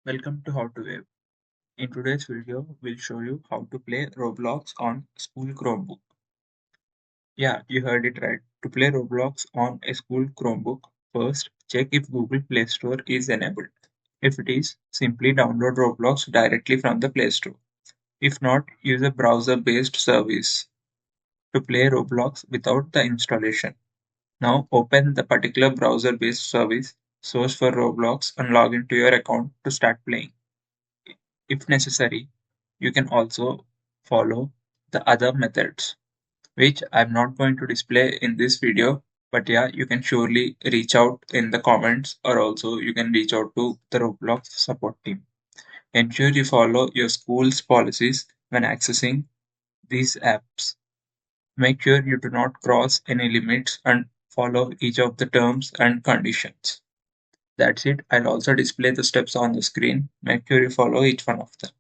Welcome to How to Web. In today's video, we'll show you how to play Roblox on school Chromebook. Yeah, you heard it right. To play Roblox on a school Chromebook, first check if Google Play Store is enabled. If it is, simply download Roblox directly from the Play Store. If not, use a browser-based service to play Roblox without the installation. Now open the particular browser-based service, search for Roblox and log into your account to start playing. If necessary, you can also follow the other methods, which I'm not going to display in this video, but yeah, you can surely reach out in the comments or also you can reach out to the Roblox support team. Ensure you follow your school's policies when accessing these apps. Make sure you do not cross any limits and follow each of the terms and conditions. That's it. I'll also display the steps on the screen. Make sure you follow each one of them.